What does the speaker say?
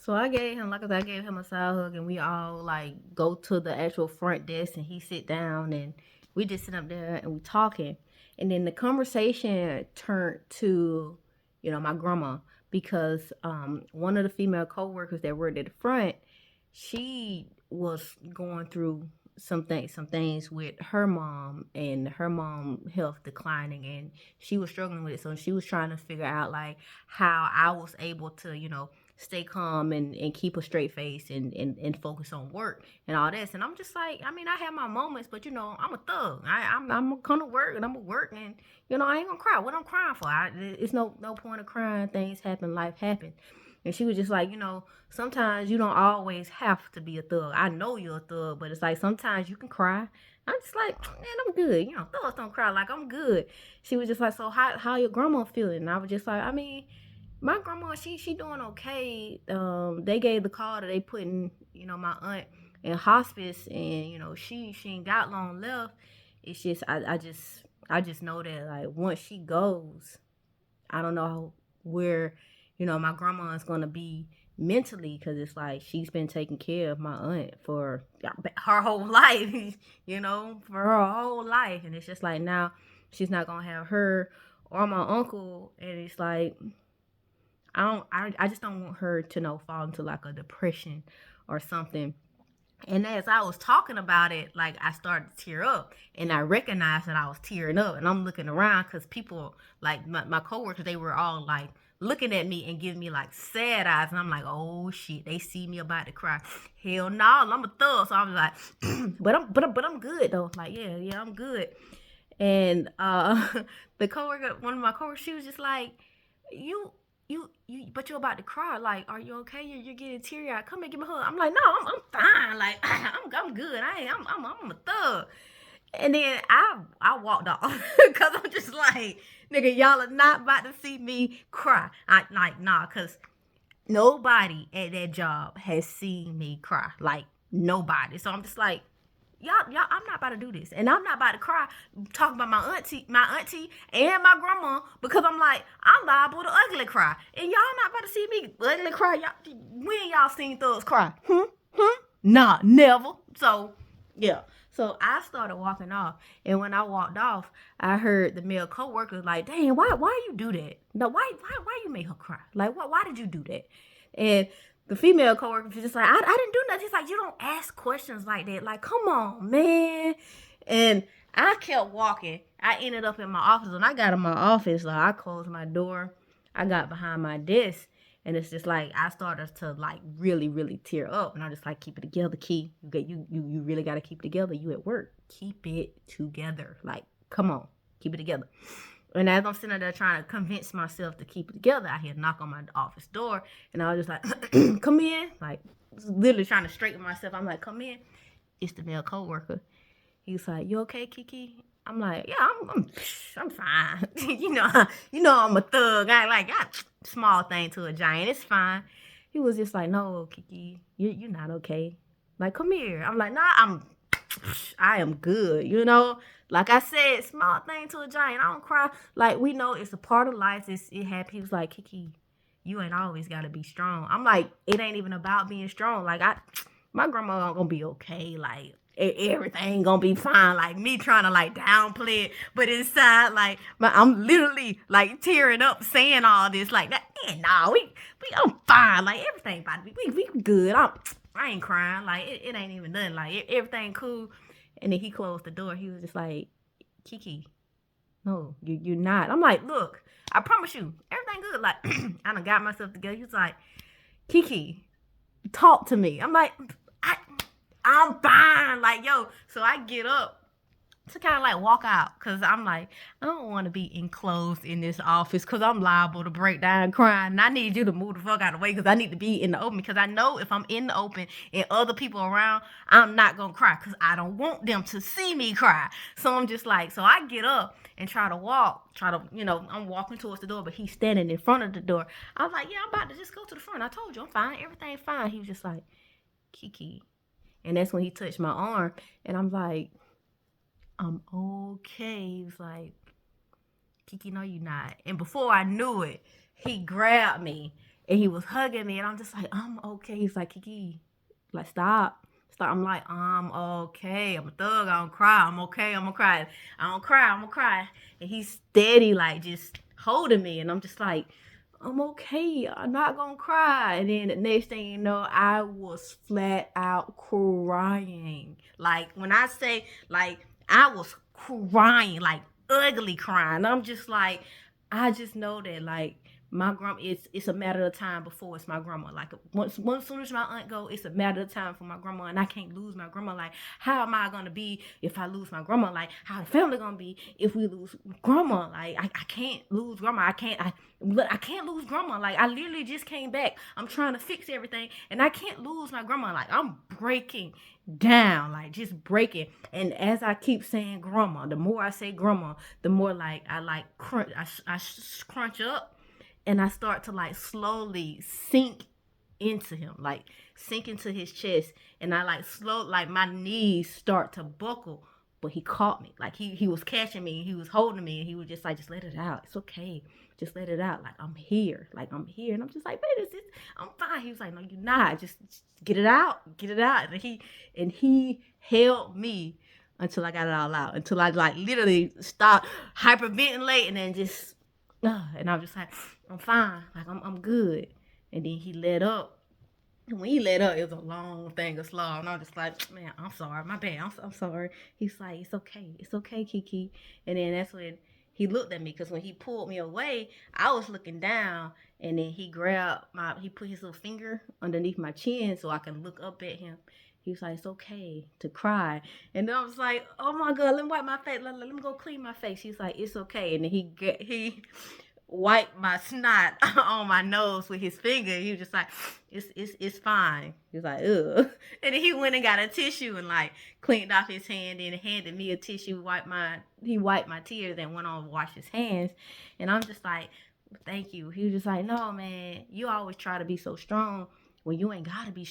So I gave him, like I said, I gave him a side hug, and we all like go to the actual front desk, and he sit down, and we just sit up there and we talking, and then the conversation turned to, my grandma, because one of the female coworkers that worked at the front, she was going through some things with her mom, and her mom health declining, and she was struggling with it. So she was trying to figure out like how I was able to, stay calm and keep a straight face and focus on work and all this. And I'm just like, I mean, I have my moments, but I'm a thug. I'm gonna come to work, and I'm gonna work, and I ain't gonna cry. What I'm crying for? It's no point of crying. Things happen, life happens. And she was just like, sometimes you don't always have to be a thug. I know you're a thug, but it's like sometimes you can cry. I'm just like, man, I'm good. Thugs don't cry. Like, I'm good. She was just like, so how your grandma feeling? And I was just like, I mean, my grandma, she doing okay. They gave the call that they putting, my aunt in hospice, and she ain't got long left. It's just I just know that like once she goes, I don't know where, my grandma is gonna be mentally, because it's like she's been taking care of my aunt for her whole life, for her whole life, and it's just like now she's not gonna have her or my uncle, and it's like I just don't want her to fall into like a depression or something. And as I was talking about it, like I started to tear up, and I recognized that I was tearing up, and I'm looking around because people, like my coworkers, they were all like looking at me and giving me like sad eyes, and I'm like, oh shit, they see me about to cry. Hell no, I'm a thug, so I was like, but I'm good though. Like yeah, I'm good. And the coworker, one of my coworkers, she was just like, you but you're about to cry. Like, are you okay? You're getting teary eyed. Come and give me a hug. I'm like, no, I'm fine. Like, I'm good. I'm a thug. And then I walked off because I'm just like, nigga, y'all are not about to see me cry. I like, nah, because nobody at that job has seen me cry. Like, nobody. So I'm just like, y'all, I'm not about to do this, and I'm not about to cry talking about my auntie, and my grandma, because I'm like, I'm liable to ugly cry, and y'all not about to see me ugly cry. Y'all, when y'all seen thugs cry? Nah, never. So yeah. So I started walking off, and when I walked off, I heard the male coworker like, "Dang, why you do that? No, why you make her cry? Like, why did you do that?" And the female coworker was just like, I didn't do nothing. He's like, you don't ask questions like that. Like, come on, man. And I kept walking. I ended up in my office. When I got in my office, like, I closed my door. I got behind my desk. And it's just like I started to like really, really tear up. And I'm just like, keep it together, Key. You really gotta keep it together. You at work. Keep it together. Like, come on. Keep it together. And as I'm sitting there trying to convince myself to keep it together, I hear a knock on my office door. And I was just like, come in. Like, literally trying to straighten myself. I'm like, come in. It's the male coworker. He's like, you okay, Kiki? I'm like, yeah, I'm fine. I'm a thug. Small thing to a giant. It's fine. He was just like, no, Kiki, you're not okay. Like, come here. I'm like, nah, I am good, Like I said, small thing to a giant. I don't cry. Like, we know it's a part of life. It happens. He was like, Kiki, you ain't always gotta be strong. I'm like, it ain't even about being strong. Like, my grandma gonna be okay. Like, everything gonna be fine. Like, me trying to like downplay it, but inside, like, I'm literally like tearing up saying all this. Like, that, nah, I'm fine. Like, everything about me, we good. I ain't crying. Like, it ain't even nothing. Like, everything cool. And then he closed the door. He was just like, Kiki, no, you're not. I'm like, look, I promise you, everything good. Like, I done got myself together. He was like, Kiki, talk to me. I'm like, I'm fine. Like, yo. So I get up to kind of like walk out, because I'm like, I don't want to be enclosed in this office, because I'm liable to break down crying, and I need you to move the fuck out of the way, because I need to be in the open, because I know if I'm in the open and other people around, I'm not gonna cry, because I don't want them to see me cry. So I'm just like, so I get up and try to I'm walking towards the door, but he's standing in front of the door. I was like, yeah, I'm about to just go to the front. I told you I'm fine, everything's fine. He was just like, Kiki. And that's when he touched my arm, and I'm like, I'm okay. He was like, Kiki, no, you not. And before I knew it, he grabbed me And he was hugging me, and I'm just like, I'm okay. He's like, Kiki, like, stop. Stop. I'm like, I'm okay. I'm a thug. I don't cry. I'm okay. I'm gonna cry. I don't cry. I'm gonna cry. And he's steady, like, just holding me. And I'm just like, I'm okay. I'm not gonna cry. And then the next thing you know, I was flat out crying. Like, when I say, like, I was crying, like, ugly crying. I'm just like, I just know that, like, my grandma, it's a matter of time before it's my grandma. Like, once soon as my aunt go, it's a matter of time for my grandma, and I can't lose my grandma. Like, how am I gonna be if I lose my grandma? Like, how the family gonna be if we lose grandma? Like, I can't lose grandma. I can't lose grandma. Like, I literally just came back. I'm trying to fix everything, and I can't lose my grandma. Like, I'm breaking down, like, just breaking. And as I keep saying grandma, the more I say grandma, the more, like, I like crunch. I crunch up, and I start to, like, slowly sink into him, like, sink into his chest, and I, like, like, my knees start to buckle. But he caught me, like, he was catching me, he was holding me, and he was just like, just let it out, it's okay, just let it out, like, I'm here, and I'm just like, wait, is this, I'm fine. He was like, no, you're not, just get it out, and he held me until I got it all out, until I, like, literally stopped hyperventilating and just and I was just like, I'm fine, like, I'm good. And then he let up. And when he let up, it was a long thing of slow. And I was just like, man, I'm sorry, my bad, I'm sorry. He's like, it's okay, Kiki. And then that's when he looked at me, because when he pulled me away, I was looking down, and then he put his little finger underneath my chin so I can look up at him. He was like, it's okay to cry. And then I was like, oh my God, let me wipe my face. Let me go clean my face. He's like, it's okay. And then he wiped my snot on my nose with his finger. He was just like, it's fine. He was like, ugh. And then he went and got a tissue and, like, cleaned off his hand and handed me a tissue, he wiped my tears and went on to wash his hands. And I'm just like, thank you. He was just like, no, man, you always try to be so strong when you ain't gotta be